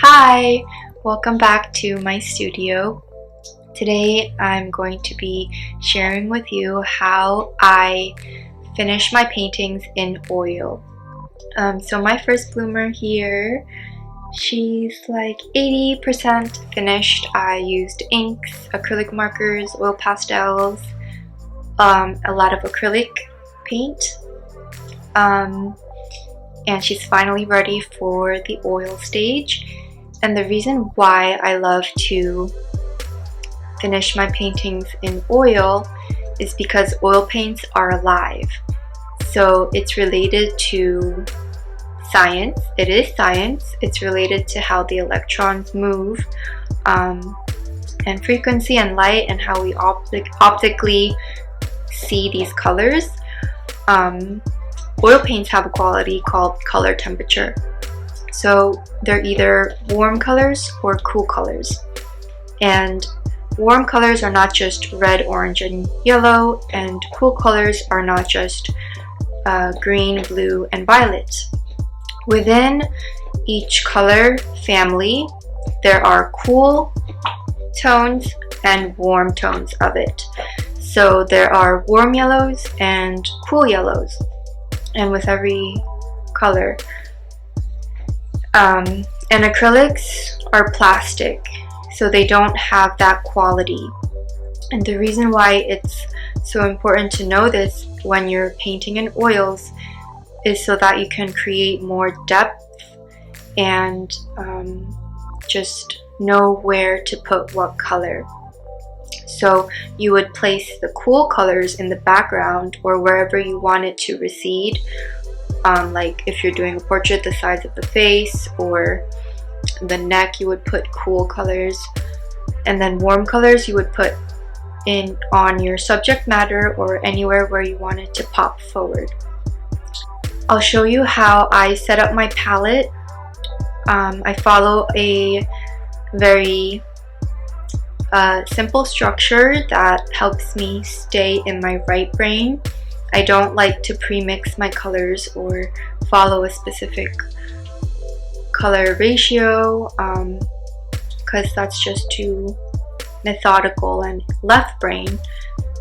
Hi, welcome back to my studio. Today I'm going to be sharing with you how I finish my paintings in oil. So my first bloomer here, she's like 80% finished. I used inks, acrylic markers, oil pastels, a lot of acrylic paint. And she's finally ready for the oil stage. And the reason why I love to finish my paintings in oil is because oil paints are alive. So it's related to science. It is science. It's related to how the electrons move, and frequency and light, and how we optically see these colors. Oil paints have a quality called color temperature. So they're either warm colors or cool colors. And warm colors are not just red, orange, and yellow, and cool colors are not just green, blue, and violet. Within each color family, there are cool tones and warm tones of it. So there are warm yellows and cool yellows. And with every color. And acrylics are plastic, so they don't have that quality. And the reason why it's so important to know this when you're painting in oils is so that you can create more depth and just know where to put what color. So you would place the cool colors in the background or wherever you want it to recede. Like if you're doing a portrait, the sides of the face or the neck, you would put cool colors. And then warm colors you would put in on your subject matter or anywhere where you want it to pop forward. I'll show you how I set up my palette. I follow a very simple structure that helps me stay in my right brain. I don't like to pre-mix my colors or follow a specific color ratio because that's just too methodical and left brain,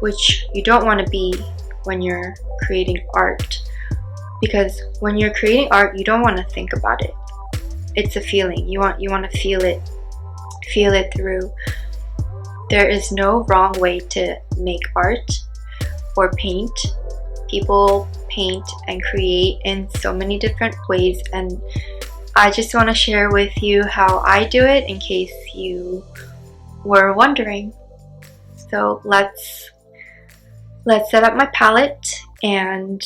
which you don't want to be when you're creating art. Because when you're creating art, you don't want to think about it. It's a feeling. You want to feel it through. There is no wrong way to make art or paint. People paint and create in so many different ways, and I just want to share with you how I do it in case you were wondering. So let's set up my palette and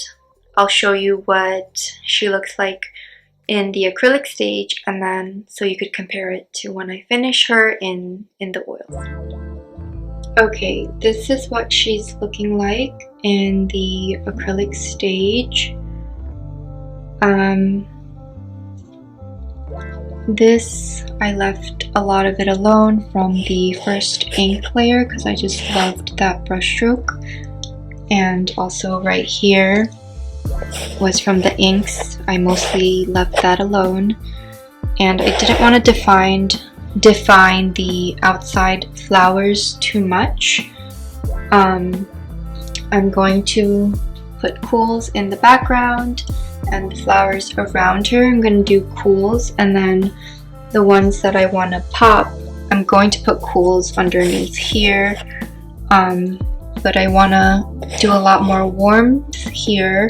I'll show you what she looks like in the acrylic stage, and then so you could compare it to when I finish her in the oils. Okay, this is what she's looking like in the acrylic stage. This, I left a lot of it alone from the first ink layer because I just loved that brush stroke. And also right here was from the inks. I mostly left that alone. And I didn't want to define the outside flowers too much. I'm going to put cools in the background and the flowers around her. I'm going to do cools, and then the ones that I want to pop, I'm going to put cools underneath here. But I want to do a lot more warmth here,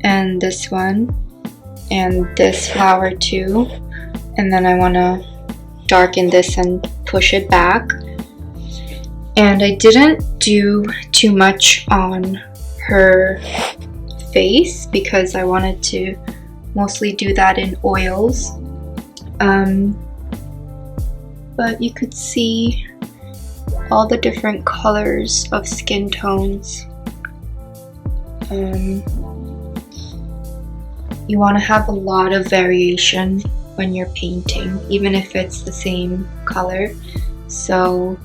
and this one, and this flower too. And then I want to darken this and push it back. And I didn't do too much on her face because I wanted to mostly do that in oils. But you could see all the different colors of skin tones. You want to have a lot of variation when you're painting, even if it's the same color. So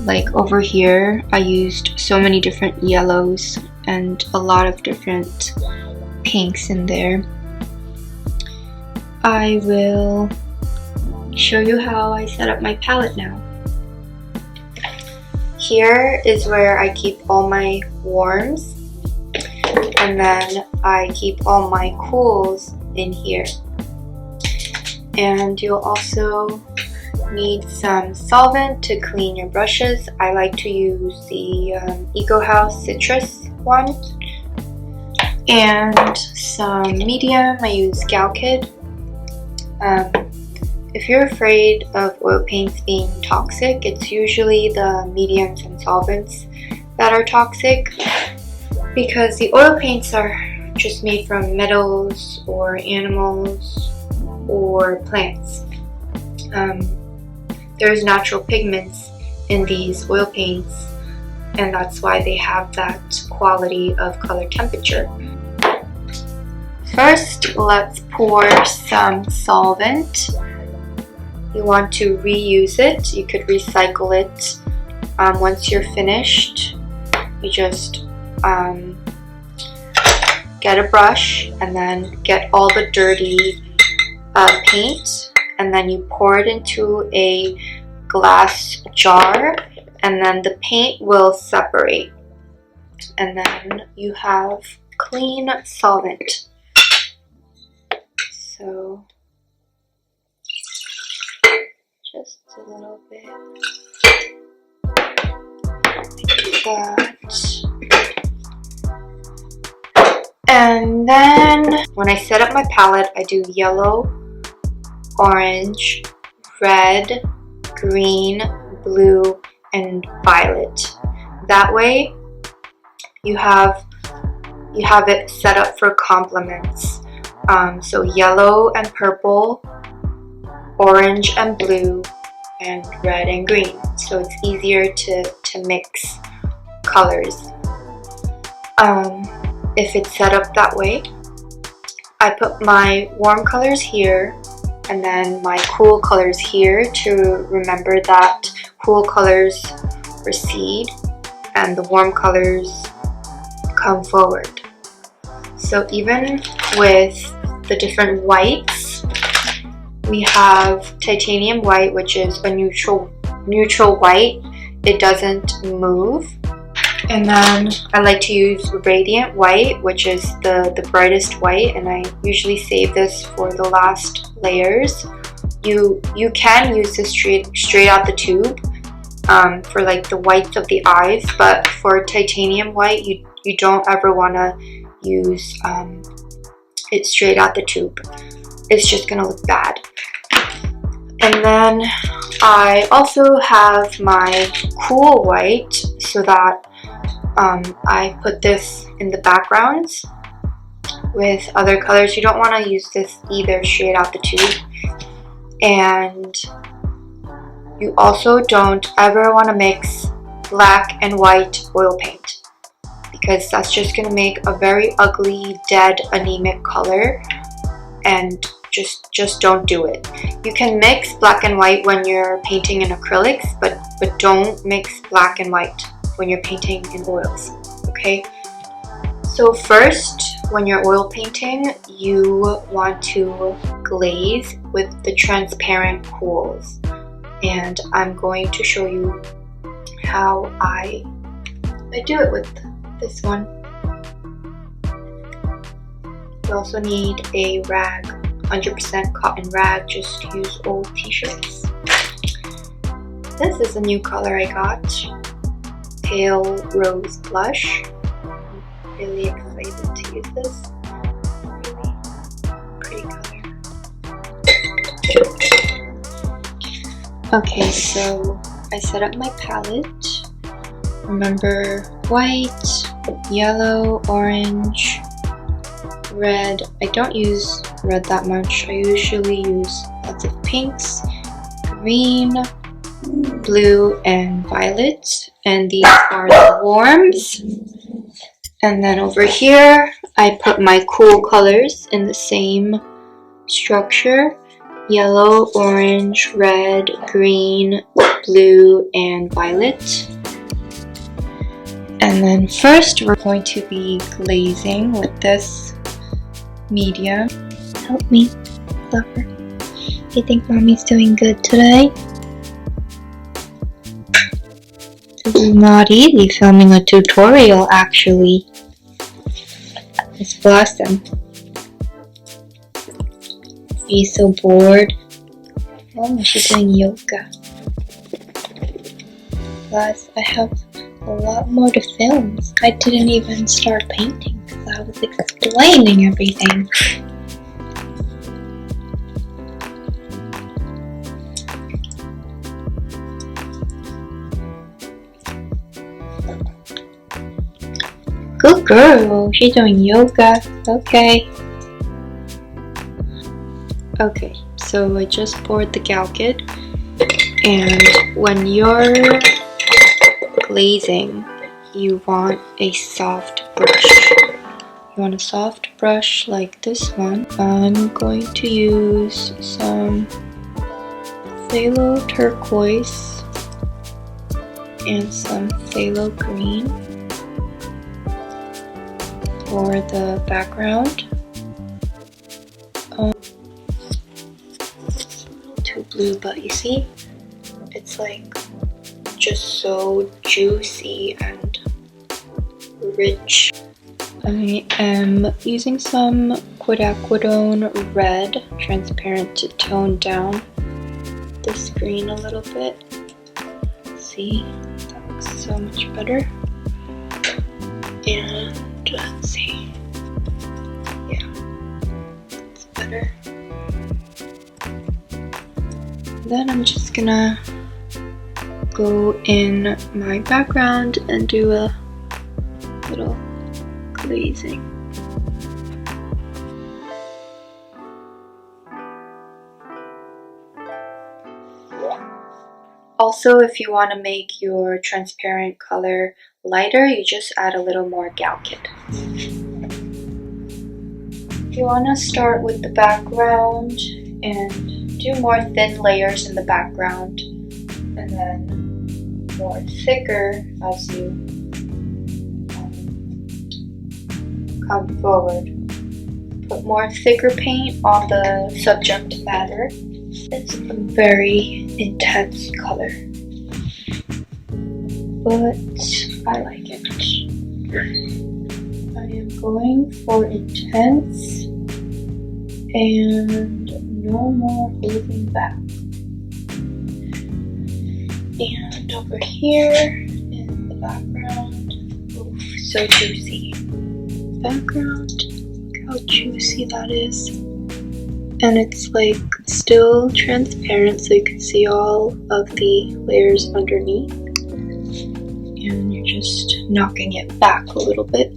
like over here, I used so many different yellows and a lot of different pinks in there. I will show you how I set up my palette now. Here is where I keep all my warms, and then I keep all my cools in here. And you'll also need some solvent to clean your brushes. I like to use the Eco House Citrus one. And some medium, I use Gal Kid. If you're afraid of oil paints being toxic, it's usually the mediums and solvents that are toxic, because the oil paints are just made from metals or animals or plants. There's natural pigments in these oil paints, and that's why they have that quality of color temperature. First, let's pour some solvent. You want to reuse it. You could recycle it. Once you're finished, you just get a brush and then get all the dirty paint, and then you pour it into a glass jar, and then the paint will separate, and then you have clean solvent. So just a little bit like that. And then when I set up my palette, I do yellow, orange, red, green, blue, and violet. That way you have it set up for complements. So yellow and purple, orange and blue, and red and green. So it's easier to mix colors. If it's set up that way, I put my warm colors here and then my cool colors here to remember that cool colors recede and the warm colors come forward. So even with the different whites, we have titanium white, which is a neutral white. It doesn't move. And then I like to use radiant white, which is the brightest white, and I usually save this for the last layers. You can use this straight out the tube for like the whites of the eyes, but for titanium white, you don't ever want to use it straight out the tube. It's just gonna look bad. And then I also have my cool white, so that I put this in the backgrounds with other colors. You don't want to use this either straight out the tube. And you also don't ever want to mix black and white oil paint, because that's just going to make a very ugly, dead, anemic color, and just don't do it. You can mix black and white when you're painting in acrylics, but don't mix black and white when you're painting in oils, okay? So first, when you're oil painting, you want to glaze with the transparent cools, and I'm going to show you how I do it with this one. You also need a rag, 100% cotton rag. Just use old t-shirts. This is a new color I got, Pale Rose Blush. I'm really excited to use this. Really pretty color. Okay, so I set up my palette. Remember, white, yellow, orange, red. I don't use red that much. I usually use lots of pinks, green, blue, and violet. And these are the warms. And then over here, I put my cool colors in the same structure. Yellow, orange, red, green, blue, and violet. And then first we're going to be glazing with this medium. Help me, Fluffer. You think mommy's doing good today? This is not easy filming a tutorial actually. Let's blossom. He's so bored. Oh, she's doing yoga. Plus, I have a lot more to film. I didn't even start painting because I was explaining everything. Good girl, she's doing yoga. Okay. Okay, so I just poured the gal kit, and when you're glazing, you want a soft brush. You want a soft brush like this one. I'm going to use some phthalo turquoise and some phthalo green for the background. Too blue, but you see, it's like just so juicy and rich. I am using some quinacridone red transparent to tone down the screen a little bit. See, that looks so much better. And let's see, yeah, it's better. Then I'm just gonna go in my background and do a little glazing. Also, if you want to make your transparent color lighter, you just add a little more gal kit. You want to start with the background and do more thin layers in the background, and then more thicker as you come forward. Put more thicker paint on the subject matter. It's a very intense color, but I like it. I am going for intense and no more holding back. And over here in the background, oof, so juicy. Background, look how juicy that is. And it's like still transparent, so you can see all of the layers underneath. And you're just knocking it back a little bit.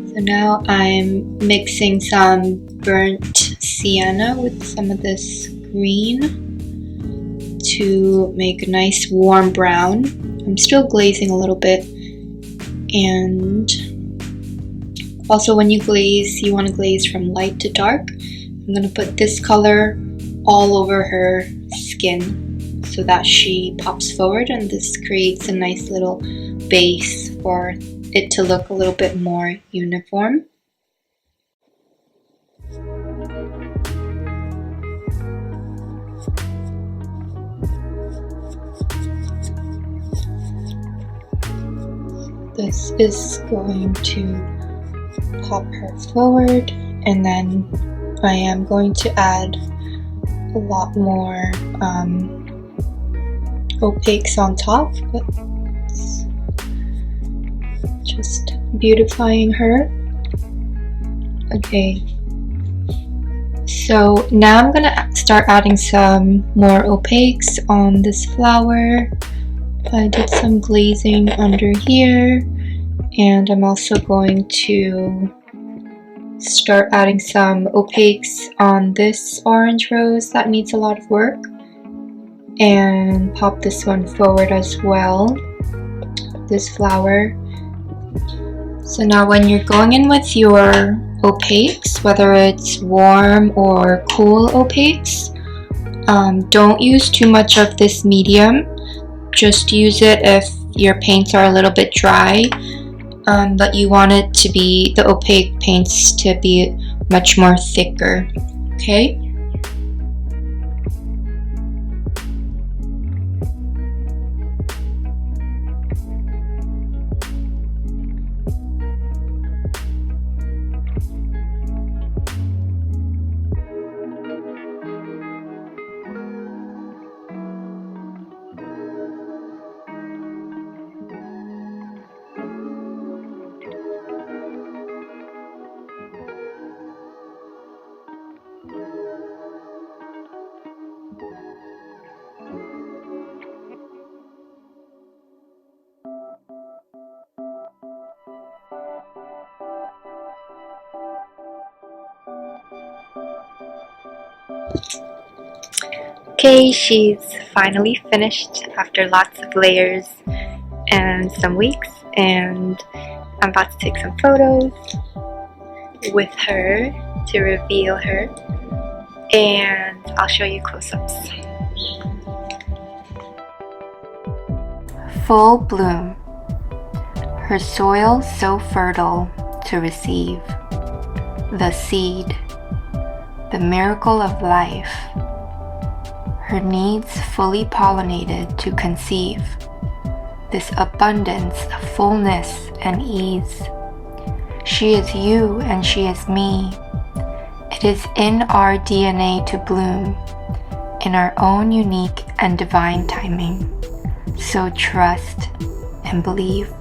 So now I'm mixing some burnt sienna with some of this green to make a nice warm brown. I'm still glazing a little bit, and also when you glaze, you want to glaze from light to dark. I'm going to put this color all over her skin so that she pops forward, and this creates a nice little base for it to look a little bit more uniform. This is going to pop her forward, and then I am going to add a lot more opaques on top, but it's just beautifying her. Okay, so now I'm gonna start adding some more opaques on this flower. I did some glazing under here, and I'm also going to start adding some opaques on this orange rose that needs a lot of work, and pop this one forward as well, this flower. So now when you're going in with your opaques, whether it's warm or cool opaques, don't use too much of this medium. Just use it if your paints are a little bit dry, but you want it to be, the opaque paints to be much more thicker, okay? Okay, she's finally finished after lots of layers and some weeks, and I'm about to take some photos with her to reveal her, and I'll show you close-ups. Full bloom. Her soil so fertile to receive. The seed. The miracle of life. Her needs fully pollinated to conceive. This abundance of fullness and ease. She is you and she is me. It is in our DNA to bloom, in our own unique and divine timing. So trust and believe.